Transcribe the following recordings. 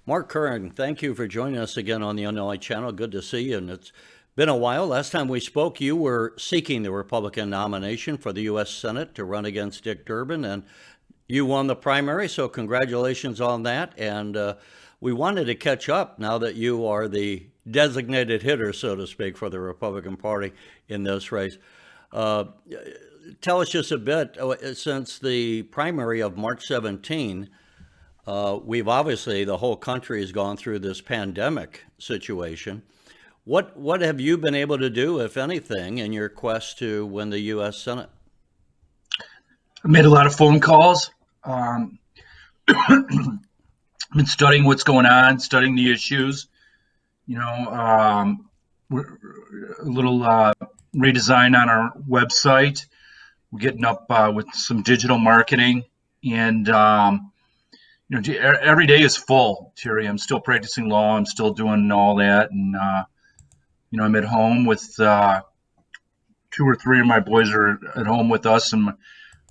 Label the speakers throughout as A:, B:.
A: Mark Curran, thank you for joining us again on the Illinois Channel. Good to see you. And it's been a while. Last time we spoke, you were seeking the Republican nomination for the U.S. Senate to run against Dick Durbin, and you won the primary, so congratulations on that. And we wanted to catch up now that you are the designated hitter, so to speak, for the Republican Party in this race. Uh, Tell us just a bit, since the primary of March 17. We've obviously, the whole country has gone through this pandemic situation. What have you been able to do, if anything, in your quest to win the U.S. Senate?
B: I made a lot of phone calls. Um, I've been studying what's going on, studying the issues. We're a little redesign on our website. We're getting up with some digital marketing, and every day is full. Terry, I'm still practicing law. I'm still doing all that, and I'm at home with two or three of my boys are at home with us, and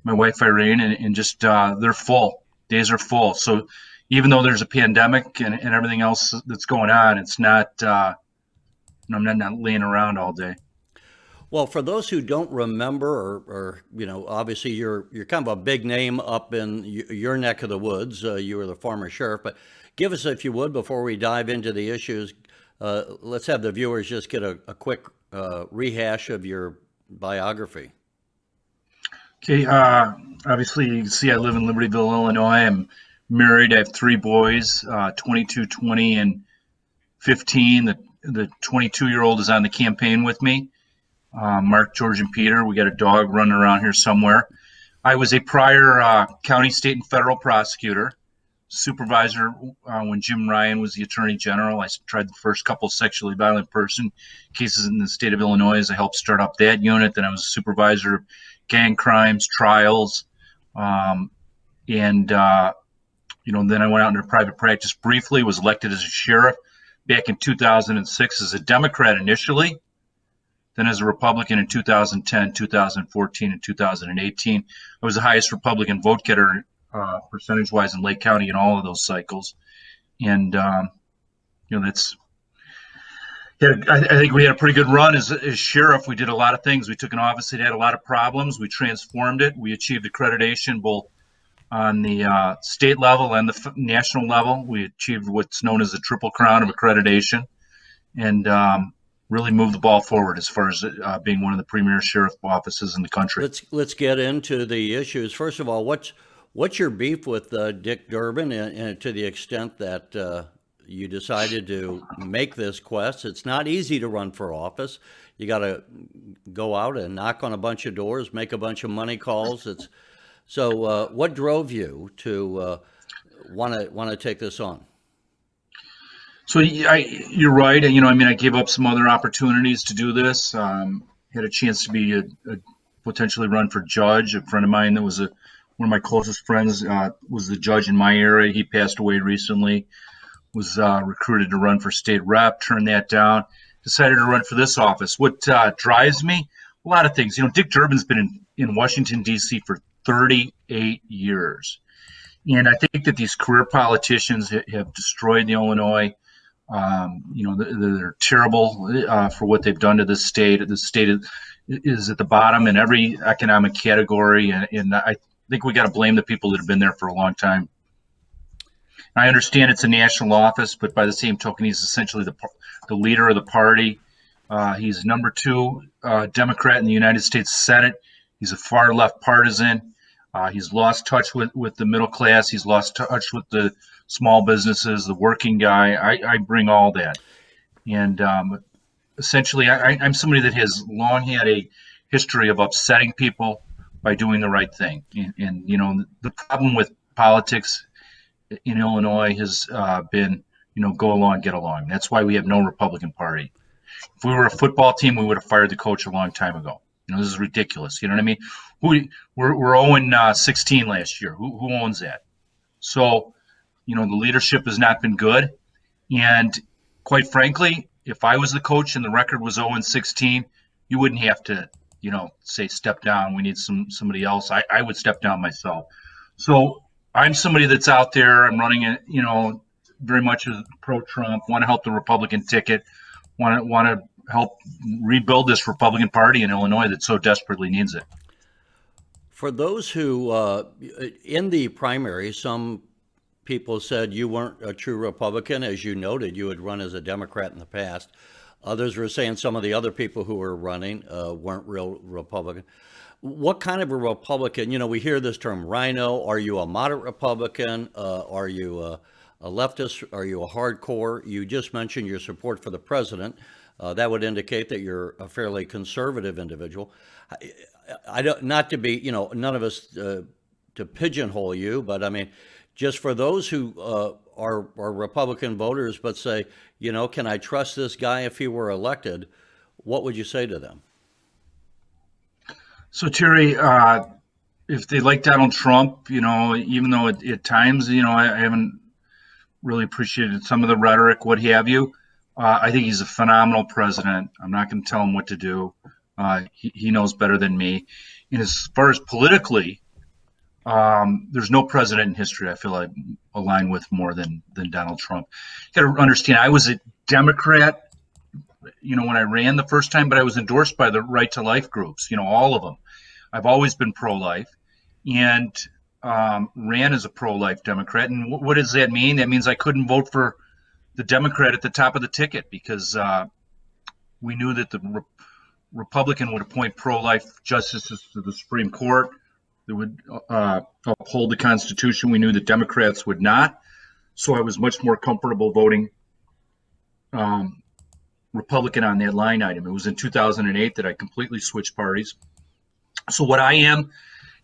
B: my wife Irene, and just they're full. Days are full. So even though there's a pandemic and everything else that's going on, it's not. I'm not laying around all day.
A: Well, for those who don't remember, or obviously you're kind of a big name up in your neck of the woods. You were the former sheriff, but give us, if you would, before we dive into the issues, let's have the viewers just get a quick rehash of your biography.
B: Okay. Obviously, you can see I live in Libertyville, Illinois. I'm married. I have three boys, 22, 20, and 15. The 22-year-old is on the campaign with me. Mark, George, and Peter. We got a dog running around here somewhere. I was a prior county, state, and federal prosecutor, supervisor when Jim Ryan was the attorney general. I tried the first couple sexually violent person cases in the state of Illinois. I helped start up that unit. Then I was a supervisor of gang crimes, trials, and then I went out into private practice briefly. Was elected as a sheriff back in 2006 as a Democrat initially, then as a Republican in 2010, 2014, and 2018. I was the highest Republican vote getter percentage-wise in Lake County in all of those cycles. And, that's, yeah, I think we had a pretty good run as sheriff. We did a lot of things. We took an office that had a lot of problems. We transformed it. We achieved accreditation both on the state level and the national level. We achieved what's known as the Triple Crown of accreditation. And, really moved the ball forward as far as being one of the premier sheriff offices in the country.
A: Let's get into the issues. First of all, what's your beef with Dick Durbin, and to the extent that you decided to make this quest? It's not easy to run for office. You got to go out and knock on a bunch of doors, make a bunch of money calls. What drove you to want to take this on?
B: So you're right. I gave up some other opportunities to do this. Had a chance to be potentially run for judge. A friend of mine that was one of my closest friends was the judge in my area. He passed away recently. Was recruited to run for state rep. Turned that down. Decided to run for this office. What drives me? A lot of things. Dick Durbin's been in Washington, D.C. for 38 years. And I think that these career politicians have destroyed the Illinois. They're terrible for what they've done to this state. The state is at the bottom in every economic category, and I think we got to blame the people that have been there for a long time. I understand it's a national office, but by the same token, he's essentially the leader of the party. He's number two Democrat in the United States Senate. He's a far left partisan. He's lost touch with the middle class. He's lost touch with the small businesses, the working guy. I bring all that. And essentially, I'm somebody that has long had a history of upsetting people by doing the right thing. And the problem with politics in Illinois has been, go along, get along. That's why we have no Republican Party. If we were a football team, we would have fired the coach a long time ago. This is ridiculous. You know what I mean? We're 0-16 last year. Who owns that? So, the leadership has not been good. And quite frankly, if I was the coach and the record was 0-16, you wouldn't have to, say step down. We need somebody else. I would step down myself. So I'm somebody that's out there. I'm running very much pro-Trump, want to help the Republican ticket, want to help rebuild this Republican Party in Illinois that so desperately needs it.
A: For those who, in the primary, some people said you weren't a true Republican. As you noted, you had run as a Democrat in the past. Others were saying some of the other people who were running weren't real Republican. What kind of a Republican? You know, we hear this term rhino. Are you a moderate Republican? Are you a leftist? Are you a hardcore? You just mentioned your support for the president. That would indicate that you're a fairly conservative individual. I don't, not to be, you know, none of us to pigeonhole you, but I mean, just for those who are Republican voters, but say, you know, can I trust this guy if he were elected? What would you say to them?
B: So Terry, if they like Donald Trump, you know, even though at times, you know, I haven't really appreciated some of the rhetoric, what have you. I think he's a phenomenal president. I'm not going to tell him what to do. He knows better than me. And as far as politically, there's no president in history I feel I align with more than Donald Trump. You got to understand, I was a Democrat, you know, when I ran the first time, but I was endorsed by the Right to Life groups, you know, all of them. I've always been pro-life and ran as a pro-life Democrat. And what does that mean? That means I couldn't vote for the Democrat at the top of the ticket because we knew that the Republican would appoint pro-life justices to the Supreme Court that would uphold the Constitution. We knew that Democrats would not. So I was much more comfortable voting Republican on that line item. It was in 2008 that I completely switched parties. So what I am,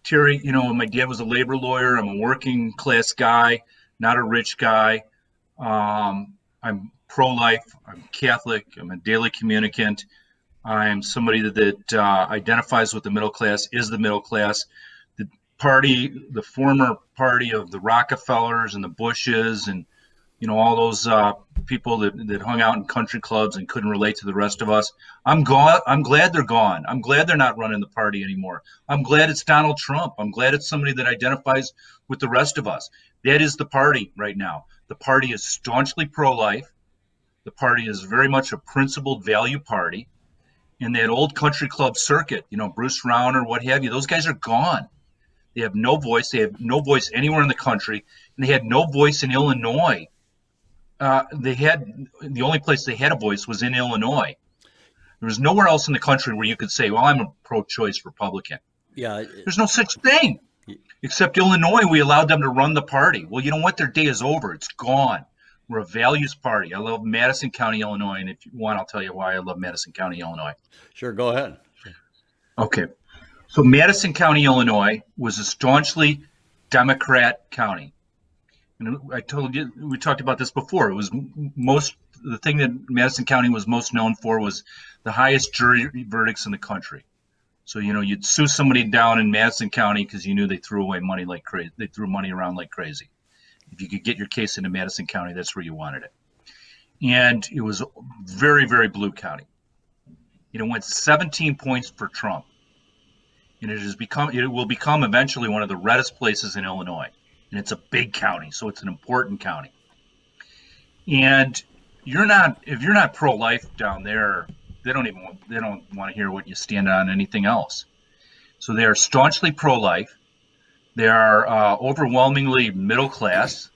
B: Terry, you know, my dad was a labor lawyer. I'm a working class guy, not a rich guy. I'm pro-life. I'm Catholic. I'm a daily communicant. I'm somebody that identifies with the middle class, is the middle class. The party, the former party of the Rockefellers and the Bushes and, you know, all those people that hung out in country clubs and couldn't relate to the rest of us. I'm glad they're gone. I'm glad they're not running the party anymore. I'm glad it's Donald Trump. I'm glad it's somebody that identifies with the rest of us. That is the party right now. The party is staunchly pro-life. The party is very much a principled value party. In that old country club circuit, you know, Bruce Rauner, what have you, those guys are gone. They have no voice. They have no voice anywhere in the country. And they had no voice in Illinois. The only place they had a voice was in Illinois. There was nowhere else in the country where you could say, well, I'm a pro-choice Republican.
A: Yeah,
B: There's no such thing. Except Illinois, we allowed them to run the party. Well, you know what? Their day is over. It's gone. We're a values party. I love Madison County, Illinois. And if you want, I'll tell you why I love Madison County, Illinois.
A: sure, go ahead.
B: Okay. So Madison County, Illinois was a staunchly Democrat county. And I told you, we talked about this before. It was the thing that Madison County was most known for was the highest jury verdicts in the country. So, you know, you'd sue somebody down in Madison County because you knew they threw away money like crazy. They threw money around like crazy. If you could get your case into Madison County, that's where you wanted it. And it was very, very blue county. It went 17 points for Trump. And it will become eventually one of the reddest places in Illinois. And it's a big county, so it's an important county. And if you're not pro-life down there, they don't want to hear what you stand on anything else. So they are staunchly pro-life. They are overwhelmingly middle class.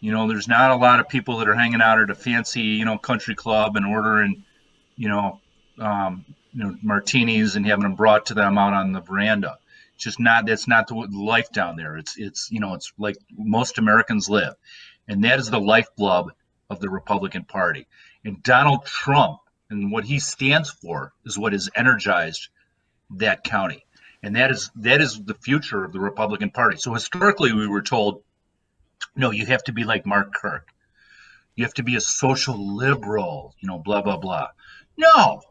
B: You know, there's not a lot of people that are hanging out at a fancy, you know, country club and ordering, martinis and having them brought to them out on the veranda. It's just not. That's not the life down there. It's like most Americans live, and that is the lifeblood of the Republican Party. And Donald Trump and what he stands for is what has energized that county. And that is the future of the Republican Party. So historically, we were told, no, you have to be like Mark Kirk. You have to be a social liberal, you know, blah, blah, blah. No.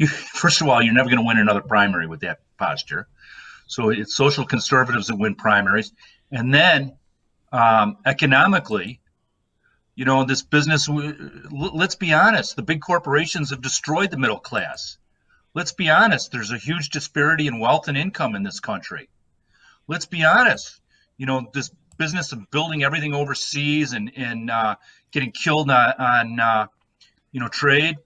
B: First of all, you're never going to win another primary with that posture. So it's social conservatives that win primaries. And then economically, you know, this business, let's be honest, the big corporations have destroyed the middle class. Let's be honest, there's a huge disparity in wealth and income in this country. Let's be honest, you know, this business of building everything overseas and getting killed on trade.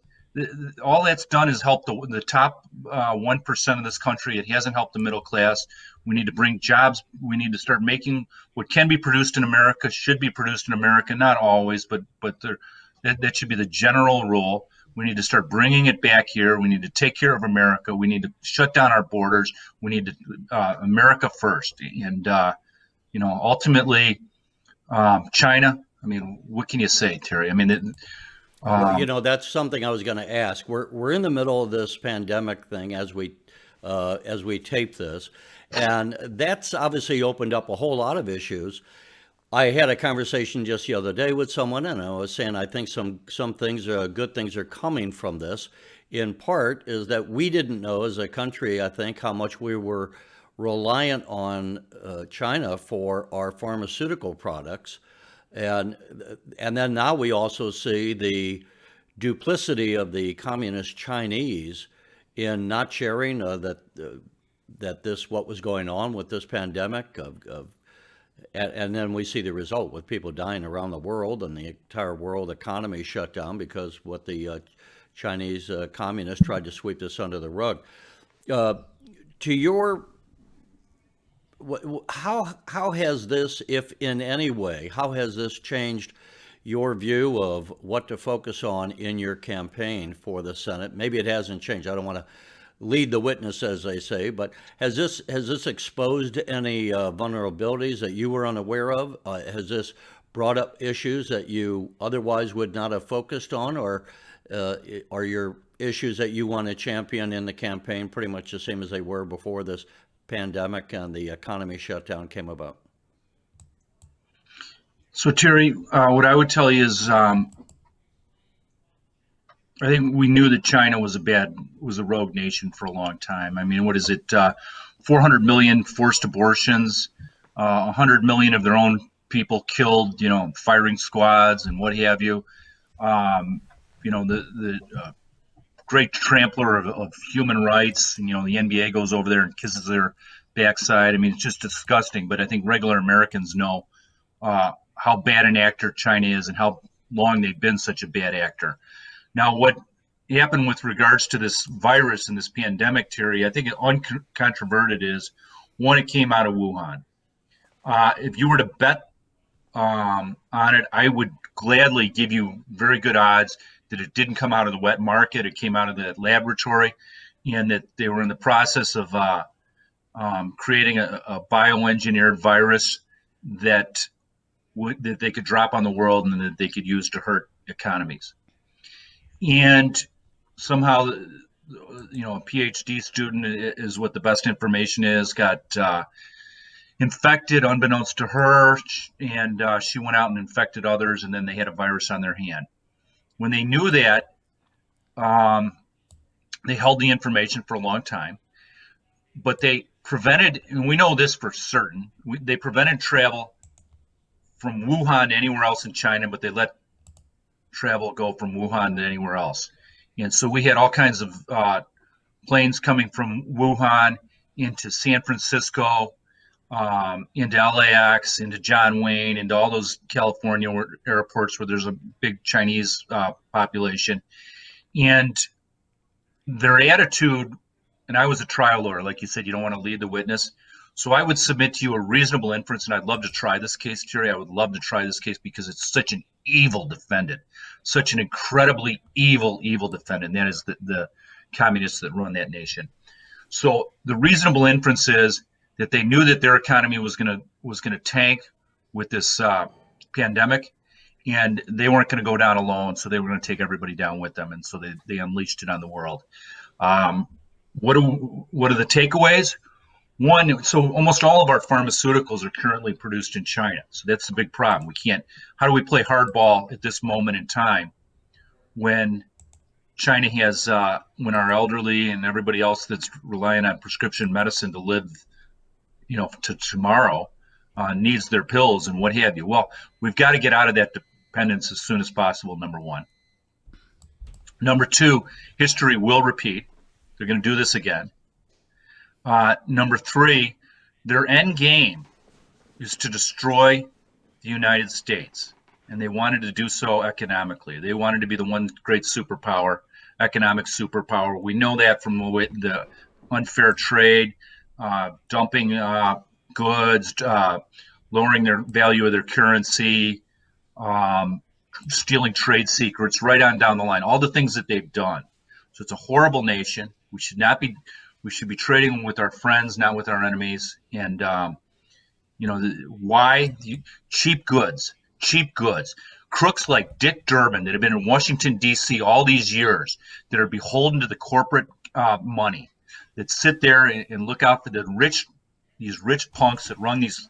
B: All that's done is help the top 1% of this country. It hasn't helped the middle class. We need to bring jobs. We need to start making what can be produced in America should be produced in America. Not always, but that should be the general rule. We need to start bringing it back here. We need to take care of America. We need to shut down our borders. We need to America first. And ultimately, China. I mean, what can you say, Terry? I mean,
A: Well, that's something I was going to ask. We're in the middle of this pandemic thing as we tape this, and that's obviously opened up a whole lot of issues. I had a conversation just the other day with someone, and I was saying I think some things, good things, are coming from this. In part, is that we didn't know as a country, I think, how much we were reliant on China for our pharmaceutical products. And and then now we also see the duplicity of the communist Chinese in not sharing that this what was going on with this pandemic and then we see the result with people dying around the world and the entire world economy shut down because what the Chinese communists tried to sweep this under the rug. To your how has this, if in any way, how has this changed your view of what to focus on in your campaign for the Senate? Maybe it hasn't changed. I don't want to lead the witness, as they say, but has this exposed any vulnerabilities that you were unaware of? Has this brought up issues that you otherwise would not have focused on, or are your issues that you want to champion in the campaign pretty much the same as they were before this pandemic and the economy shutdown came about?
B: So Terry, what I would tell you is, I think we knew that China was a rogue nation for a long time. I mean, what is it? 400 million forced abortions, 100 million of their own people killed, firing squads and what have you. The great trampler of human rights. The NBA goes over there and kisses their backside. I mean, it's just disgusting. But I think regular Americans know how bad an actor China is and how long they've been such a bad actor. Now, what happened with regards to this virus and this pandemic, Terry, I think uncontroverted is, one, it came out of Wuhan. If you were to bet on it, I would gladly give you very good odds that it didn't come out of the wet market. It came out of the laboratory, and that they were in the process of creating a bioengineered virus that they could drop on the world and that they could use to hurt economies. And somehow, a PhD student is what the best information is, got infected unbeknownst to her, and she went out and infected others, and then they had a virus on their hand. When they knew that, they held the information for a long time, but they prevented, and we know this for certain, they prevented travel from Wuhan to anywhere else in China, but they let travel go from Wuhan to anywhere else. And so we had all kinds of planes coming from Wuhan into San Francisco, into LAX, into John Wayne, into all those California airports where there's a big Chinese population. And their attitude, and I was a trial lawyer, like you said, you don't want to lead the witness. So I would submit to you a reasonable inference, and I'd love to try this case, Terry. I would love to try this case because it's such an evil defendant, such an incredibly evil defendant. And that is the communists that run that nation. So the reasonable inference is that they knew that their economy was going to tank with this pandemic, and they weren't going to go down alone. So they were going to take everybody down with them, and so they unleashed it on the world. What are the takeaways? One, so almost all of our pharmaceuticals are currently produced in China. So that's the big problem. How do we play hardball at this moment in time when China has, when our elderly and everybody else that's relying on prescription medicine to live, to tomorrow needs their pills and what have you? Well, we've got to get out of that dependence as soon as possible, number one. Number two, history will repeat. They're going to do this again. Number three, their end game is to destroy the United States. And they wanted to do so economically. They wanted to be the one great superpower, economic superpower. We know that from the unfair trade, dumping goods, lowering their value of their currency, um, stealing trade secrets, right on down the line. All the things that they've done. So it's a horrible nation. We should not be. We should be trading with our friends, not with our enemies. And why cheap goods, cheap goods. Crooks like Dick Durbin that have been in Washington D.C. all these years, that are beholden to the corporate money, that sit there and look out for these rich punks that run these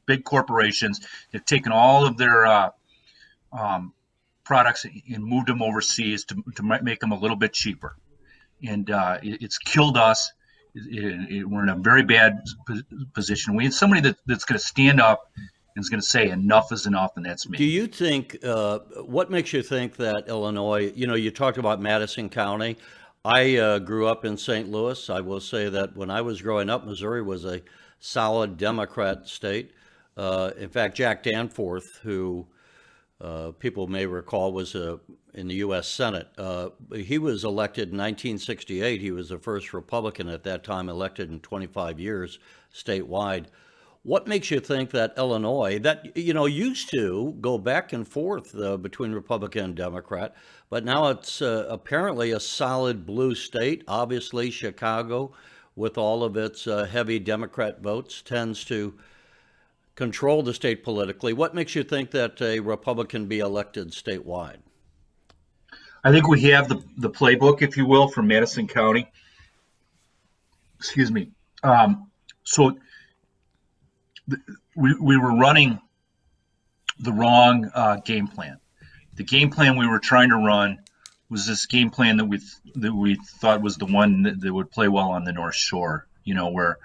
B: big corporations. They've taken all of their um, products and moved them overseas to make them a little bit cheaper, and it's killed us. We're in a very bad position. We need somebody that's going to stand up and is going to say enough is enough, and that's
A: Do
B: me.
A: you think, what makes you think that Illinois, you talked about Madison County. I grew up in St. Louis. I will say that when I was growing up, Missouri was a solid Democrat state. In fact, Jack Danforth, who people may recall was in the U.S. Senate, he was elected in 1968. He was the first Republican at that time elected in 25 years statewide. What makes you think that Illinois, that used to go back and forth between Republican and Democrat, but now it's apparently a solid blue state? Obviously, Chicago, with all of its heavy Democrat votes, tends to control the state politically. What makes you think that a Republican be elected statewide?
B: I think we have the playbook, if you will, from Madison County. Excuse me. So we were running the wrong game plan. The game plan we were trying to run was this game plan that we thought was the one that would play well on the North Shore. Where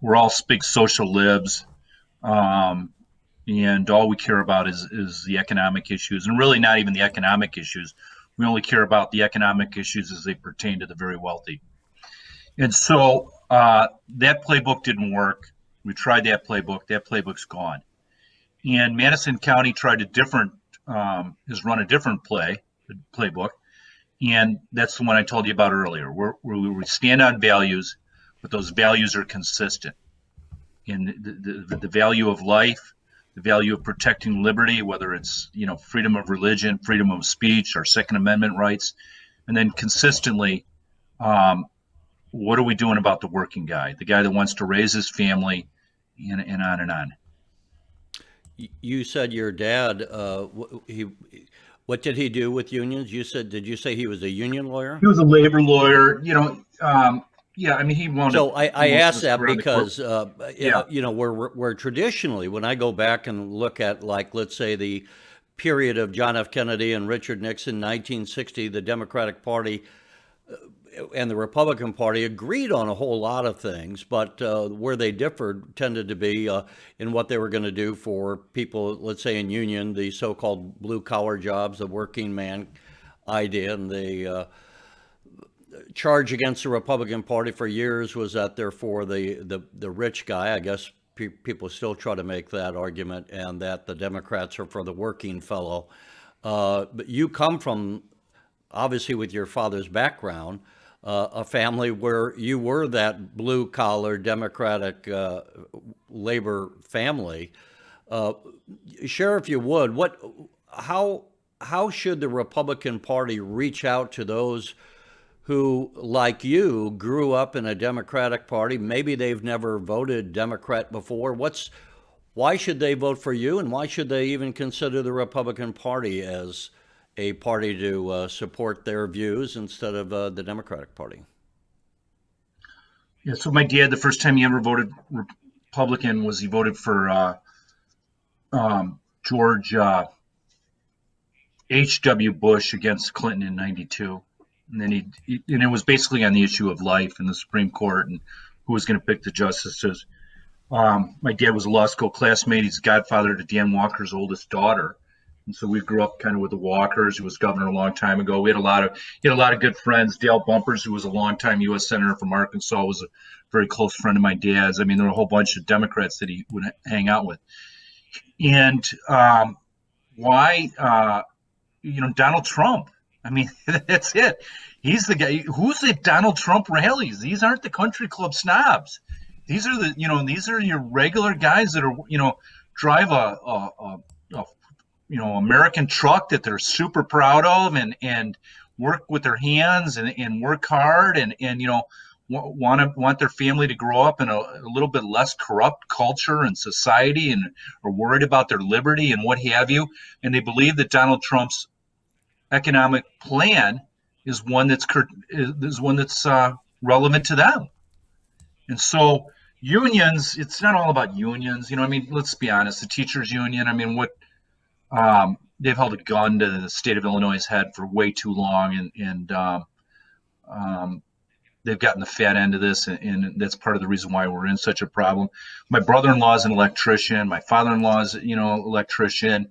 B: we're all big social libs, um, and all we care about is the economic issues, and really not even the economic issues. We only care about the economic issues as they pertain to the very wealthy. And so that playbook didn't work. We tried that playbook. That playbook's gone. And Madison County tried has run a different playbook, and that's the one I told you about earlier. Where we stand on values, but those values are consistent in the value of life, the value of protecting liberty, whether it's freedom of religion, freedom of speech, our Second Amendment rights, and then consistently, um, what are we doing about the working guy, the guy that wants to raise his family, and on and on.
A: You said your dad, what did he do with unions? Did you say he was a union lawyer?
B: He was a labor lawyer, yeah. I mean, he wound up
A: So I
B: most of
A: ask
B: his
A: that
B: career on the court.
A: because
B: Yeah,
A: we're traditionally, when I go back and look at, like, let's say the period of John F. Kennedy and Richard Nixon, 1960, the Democratic Party and the Republican Party agreed on a whole lot of things, but where they differed tended to be in what they were going to do for people, let's say in union, the so-called blue collar jobs, the working man idea, and the charge against the Republican Party for years was that they're for the rich guy. I guess people still try to make that argument, and that the Democrats are for the working fellow. But you come from, obviously, with your father's background, a family where you were that blue collar Democratic labor family. Uh, Share, if you would, how how should the Republican Party reach out to those who, like you, grew up in a Democratic Party? Maybe they've never voted Democrat before. Why should they vote for you, and why should they even consider the Republican Party as a party to support their views instead of the Democratic Party?
B: yeah. So my dad, the first time he ever voted Republican was he voted for George H.W. Bush against Clinton in '92, and then and it was basically on the issue of life in the Supreme Court and who was going to pick the justices. My dad was a law school classmate. He's godfather to Dan Walker's oldest daughter, And so we grew up kind of with the Walkers, who was governor a long time ago. He had a lot of good friends. Dale Bumpers, who was a longtime U.S. senator from Arkansas, was a very close friend of my dad's. I mean, there were a whole bunch of Democrats that he would hang out with. And why, Donald Trump? I mean, that's it. He's the guy. Who's at Donald Trump rallies? These aren't the country club snobs. These are these are your regular guys that are, drive a American truck that they're super proud of, and work with their hands, and work hard, and want their family to grow up in a little bit less corrupt culture and society, and are worried about their liberty and what have you. And they believe that Donald Trump's economic plan is one that's relevant to them. And so unions, it's not all about unions. I mean, let's be honest. The teachers union, I mean, they've held a gun to the state of Illinois' head for way too long, and they've gotten the fat end of this, and that's part of the reason why we're in such a problem. My brother-in-law is an electrician. My father-in-law is, electrician,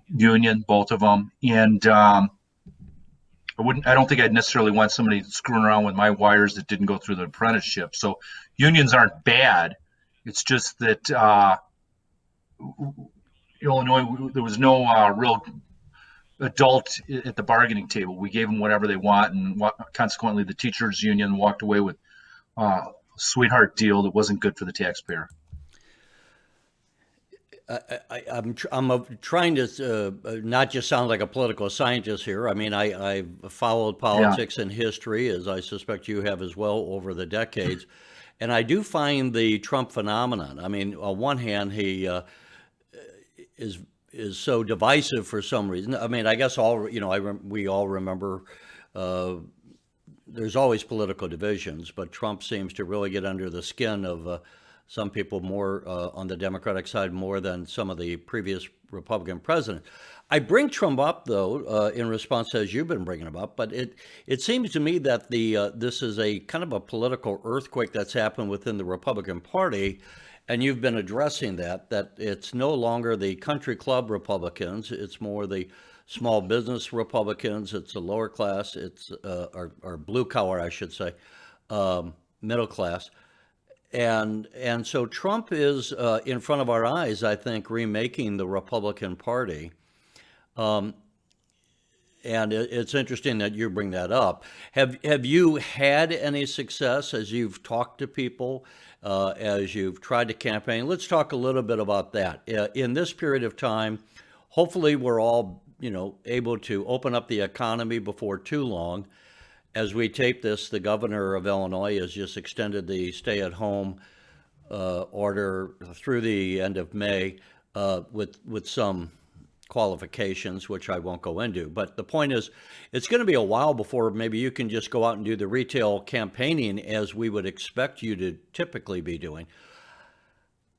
B: union, both of them. And I don't think I'd necessarily want somebody screwing around with my wires that didn't go through the apprenticeship. So unions aren't bad. It's just that Illinois, there was no real adult at the bargaining table. We gave them whatever they want, and consequently, the teachers union walked away with a sweetheart deal that wasn't good for the taxpayer.
A: I'm trying to not just sound like a political scientist here. I mean, I've followed politics and history, as I suspect you have as well, over the decades. And I do find the Trump phenomenon. I mean, on one hand, he is so divisive for some reason. I mean, I guess we all remember there's always political divisions, but Trump seems to really get under the skin of some people more on the Democratic side more than some of the previous Republican presidents. I bring Trump up, though, in response as you've been bringing him up, but it seems to me that this is a kind of a political earthquake that's happened within the Republican Party, and you've been addressing that it's no longer the country club Republicans, it's more the small business Republicans, it's the lower class, it's or blue collar, I should say, middle class. And so Trump is in front of our eyes, I think, remaking the Republican Party. And it's interesting that you bring that up. Have you had any success as you've talked to people, as you've tried to campaign? Let's talk a little bit about that. In this period of time, hopefully we're all, able to open up the economy before too long. As we tape this, the governor of Illinois has just extended the stay-at-home order through the end of May with some qualifications, which I won't go into. But the point is, it's going to be a while before maybe you can just go out and do the retail campaigning as we would expect you to typically be doing.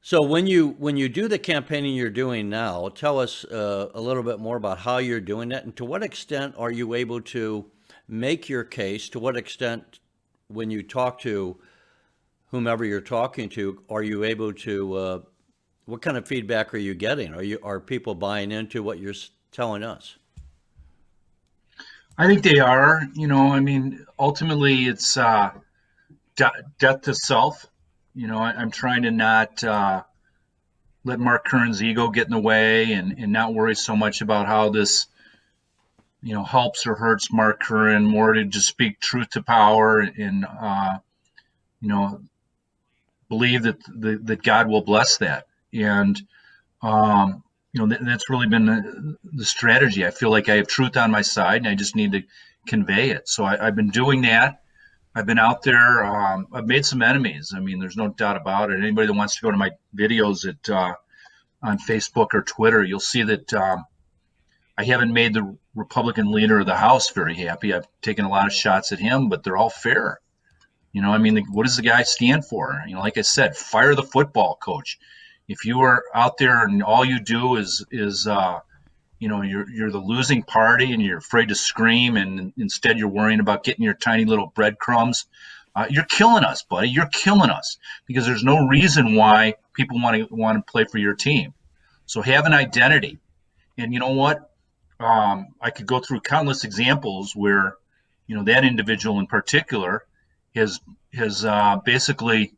A: So when you do the campaigning you're doing now, tell us a little bit more about how you're doing that, and to what extent are you able to make your case? To what extent, when you talk to whomever you're talking to, are you able to? What kind of feedback are you getting? Are people buying into what you're telling us?
B: I think they are. I mean, ultimately, it's death to self. I'm trying to not let Mark Curran's ego get in the way, and not worry so much about how this helps or hurts Mark Curran, more to just speak truth to power, and believe that God will bless that. And that's really been the strategy. I feel like I have truth on my side, and I just need to convey it. So I've been doing that. I've been out there. I've made some enemies. I mean, there's no doubt about it. Anybody that wants to go to my videos on Facebook or Twitter, you'll see that I haven't made the Republican leader of the House very happy. I've taken a lot of shots at him, but they're all fair. I mean, what does the guy stand for? Like I said, fire the football coach. If you are out there and all you do is you're the losing party and you're afraid to scream, and instead you're worrying about getting your tiny little breadcrumbs, you're killing us, buddy. You're killing us, because there's no reason why people want to play for your team. So have an identity. And you know what? I could go through countless examples where, that individual in particular has basically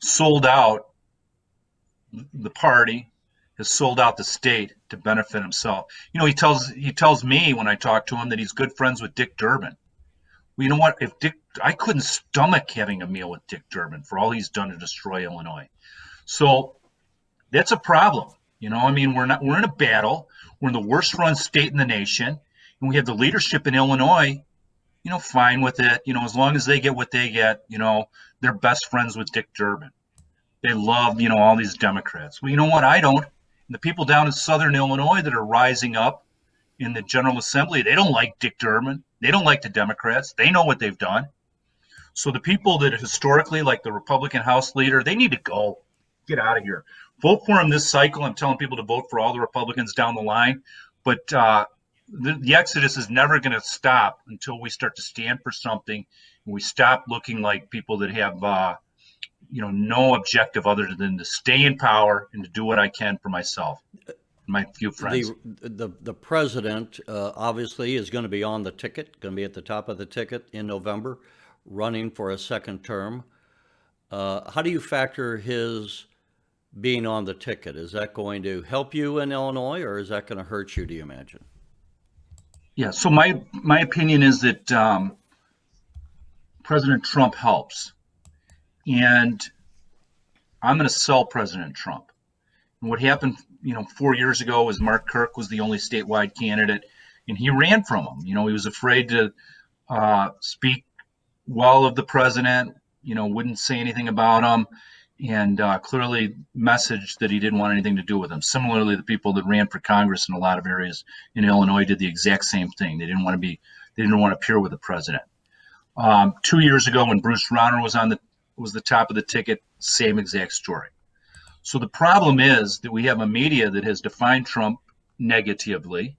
B: sold out the party, has sold out the state to benefit himself. He tells me when I talk to him that he's good friends with Dick Durbin. Well, you know what? If Dick, I couldn't stomach having a meal with Dick Durbin for all he's done to destroy Illinois. So that's a problem. We're in a battle. We're in the worst run state in the nation, and we have the leadership in Illinois, fine with it. As long as they get what they get, they're best friends with Dick Durbin. They love, all these Democrats. Well, you know what? I don't. And the people down in Southern Illinois that are rising up in the General Assembly, they don't like Dick Durbin. They don't like the Democrats. They know what they've done. So the people that historically, like the Republican House leader, they need to go. Get out of here. Vote for him this cycle. I'm telling people to vote for all the Republicans down the line. But the exodus is never going to stop until we start to stand for something and we stop looking like people that have no objective other than to stay in power and to do what I can for myself and my few friends.
A: The president obviously is going to be on the ticket, going to be at the top of the ticket in November, running for a second term. How do you factor his being on the ticket? Is that going to help you in Illinois, or is that going to hurt you, do you imagine?
B: Yeah. So my opinion is that President Trump helps, and I'm going to sell President Trump. And what happened, 4 years ago was Mark Kirk was the only statewide candidate, and he ran from him. He was afraid to speak well of the president, wouldn't say anything about him, and clearly messaged that he didn't want anything to do with him. Similarly, the people that ran for Congress in a lot of areas in Illinois did the exact same thing. They didn't want to appear with the president. 2 years ago, when Bruce Rauner was the top of the ticket, same exact story. So the problem is that we have a media that has defined Trump negatively,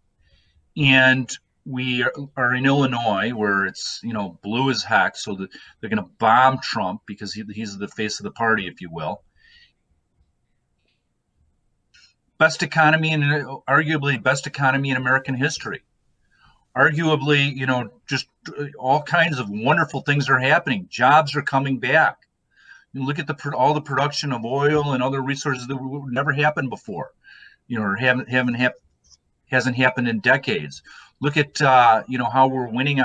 B: and we are in Illinois where it's blue as heck, so that they're going to bomb Trump because he's the face of the party, if you will. Best economy and arguably best economy in American history. Arguably, just all kinds of wonderful things are happening. Jobs are coming back. You look at all the production of oil and other resources that never happened before, or hasn't happened in decades. Look at how we're winning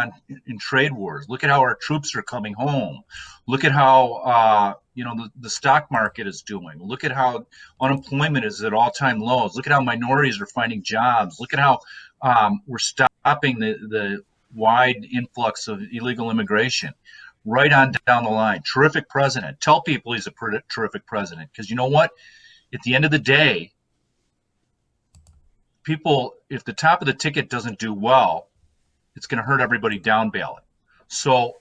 B: in trade wars. Look at how our troops are coming home. Look at how the stock market is doing. Look at how unemployment is at all-time lows. Look at how minorities are finding jobs. Look at how we're stopping the wide influx of illegal immigration. Right on down the line. Terrific president. Tell people he's a terrific president, because you know what? At the end of the day, people, if the top of the ticket doesn't do well, it's going to hurt everybody down ballot. So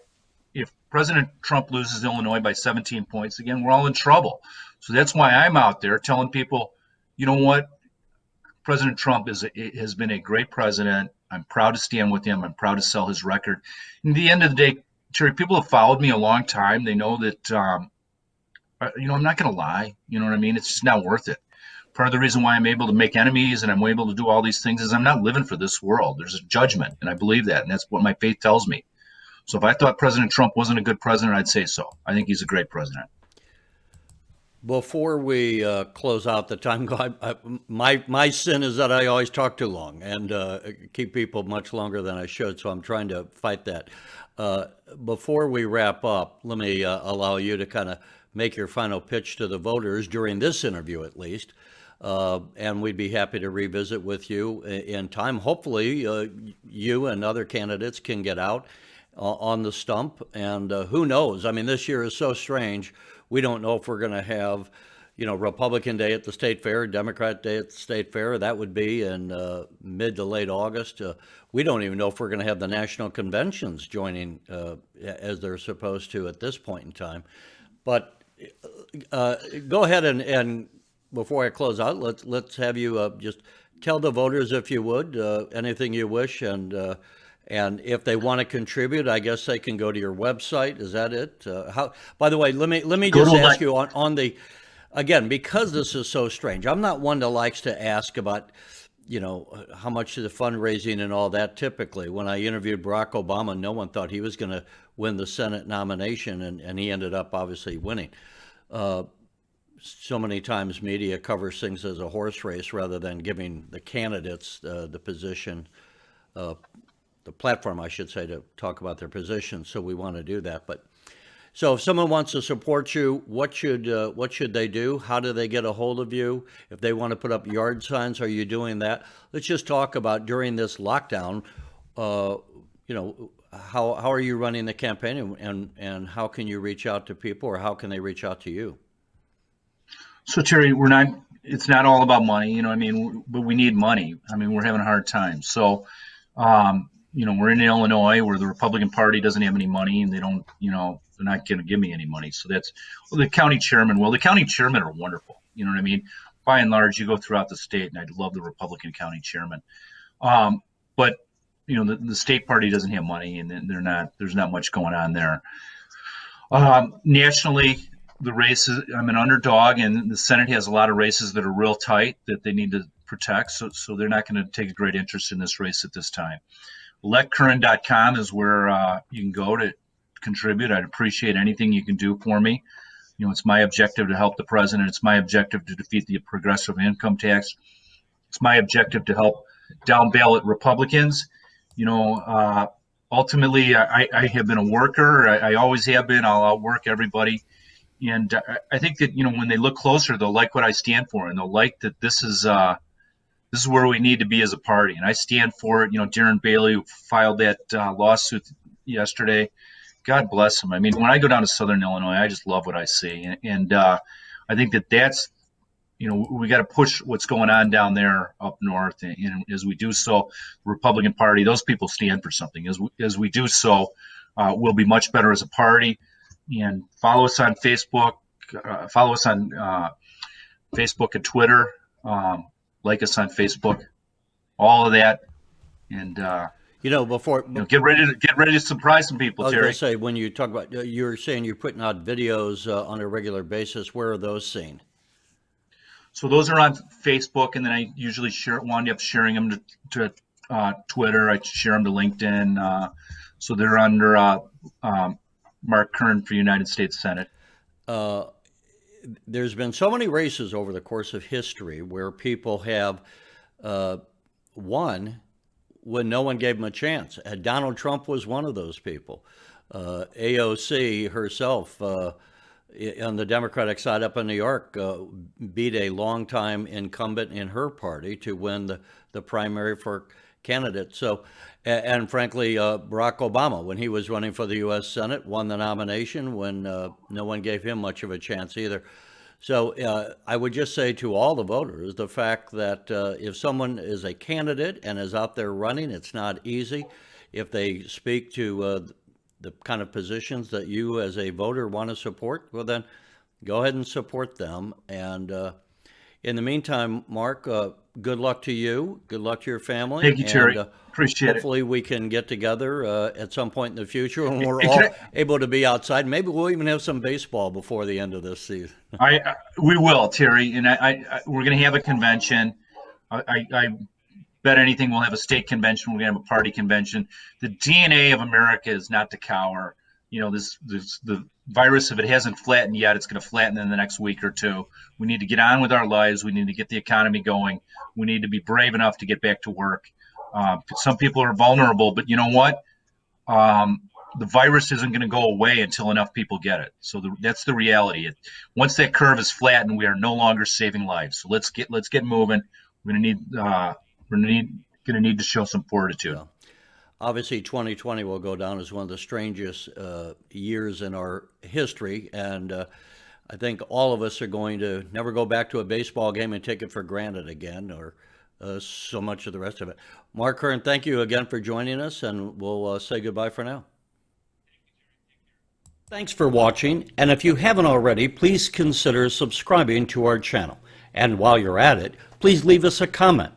B: if President Trump loses Illinois by 17 points, again, we're all in trouble. So that's why I'm out there telling people, you know what? President Trump has been a great president. I'm proud to stand with him. I'm proud to sell his record. And at the end of the day, Terry, people have followed me a long time. They know that, I'm not going to lie. You know what I mean? It's just not worth it. Part of the reason why I'm able to make enemies and I'm able to do all these things is I'm not living for this world. There's a judgment, and I believe that, and that's what my faith tells me. So if I thought President Trump wasn't a good president, I'd say so. I think he's a great president.
A: Before we close out the time, my sin is that I always talk too long and keep people much longer than I should, so I'm trying to fight that. Before we wrap up, let me allow you to kind of make your final pitch to the voters during this interview, at least. And we'd be happy to revisit with you in time. Hopefully, you and other candidates can get out on the stump. And who knows? I mean, this year is so strange. We don't know if we're going to have, Republican Day at the State Fair, Democrat Day at the State Fair. That would be in mid to late August. We don't even know if we're going to have the national conventions joining as they're supposed to at this point in time. But go ahead and before I close out, let's have you just tell the voters, if you would, anything you wish, and if they want to contribute, I guess they can go to your website. Is that it? How? By the way, let me just ask you on the, again, because this is so strange. I'm not one that likes to ask about you know, how much of the fundraising and all that typically. When I interviewed Barack Obama, no one thought he was going to win the Senate nomination, and he ended up obviously winning. So many times media covers things as a horse race rather than giving the candidates the position, the platform, I should say, to talk about their position. So we want to do that. But so if someone wants to support you, what should they do? How do they get a hold of you? If they want to put up yard signs, are you doing that? Let's just talk about during this lockdown, you know, how are you running the campaign, and how can you reach out to people, or how can they reach out to you?
B: So Terry, it's not all about money, you know, I mean, but we need money. I mean, we're having a hard time. So, you know, we're in Illinois where the Republican Party doesn't have any money, and they don't, you know, they're not going to give me any money. So that's, well, the county chairman, well, the county chairmen are wonderful. You know what I mean? By and large, you go throughout the state, and I love the Republican county chairman. But, you know, the state party doesn't have money, and there's not much going on there. Nationally, the races, I'm an underdog, and the Senate has a lot of races that are real tight that they need to protect. So they're not going to take a great interest in this race at this time. LetCurran.com is where you can go to contribute. I'd appreciate anything you can do for me. You know, it's my objective to help the president. It's my objective to defeat the progressive income tax. It's my objective to help down ballot Republicans. You know, ultimately, I have been a worker. I always have been. I'll outwork everybody. And I think that, you know, when they look closer, they'll like what I stand for, and they'll like that this is where we need to be as a party. And I stand for it. You know, Darren Bailey, who filed that lawsuit yesterday, God bless him. I mean, when I go down to Southern Illinois, I just love what I see. And I think that's, you know, we got to push what's going on down there up north. And as we do so, the Republican Party, those people stand for something. As we do so, we'll be much better as a party. And follow us on Facebook. Follow us on Facebook and Twitter. Like us on Facebook. All of that. And
A: you know,
B: get ready to surprise some people,
A: I was
B: Terry.
A: going to say, when you talk about, you're saying you're putting out videos on a regular basis. Where are those seen?
B: So those are on Facebook, and then I usually wind up sharing them to Twitter. I share them to LinkedIn. So they're under Mark Curran for United States Senate.
A: There's been so many races over the course of history where people have won when no one gave them a chance. Donald Trump was one of those people. AOC herself on the Democratic side up in New York beat a longtime incumbent in her party to win the primary for candidate. So, and frankly, Barack Obama, when he was running for the U.S. Senate, won the nomination when no one gave him much of a chance either. So I would just say to all the voters, the fact that if someone is a candidate and is out there running, it's not easy. If they speak to the kind of positions that you as a voter want to support, well, then go ahead and support them. And in the meantime, Mark, good luck to you. Good luck to your family.
B: Thank you, Terry.
A: And,
B: appreciate
A: hopefully we can get together at some point in the future when we're all able to be outside. Maybe we'll even have some baseball before the end of this season.
B: We will, Terry, and we're going to have a convention. I bet anything we'll have a state convention. We're going to have a party convention. The DNA of America is not to cower. You know, the virus, if it hasn't flattened yet, it's going to flatten in the next week or two. We need to get on with our lives. We need to get the economy going. We need to be brave enough to get back to work. Some people are vulnerable, but you know what? The virus isn't going to go away until enough people get it. So that's the reality. Once that curve is flattened, we are no longer saving lives. So let's get moving. We're going to need to show some fortitude.
A: Yeah. Obviously, 2020 will go down as one of the strangest years in our history, and I think all of us are going to never go back to a baseball game and take it for granted again, or so much of the rest of it. Mark Curran, thank you again for joining us, and we'll say goodbye for now. Thanks for watching, and if you haven't already, please consider subscribing to our channel. And while you're at it, please leave us a comment.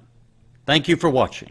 A: Thank you for watching.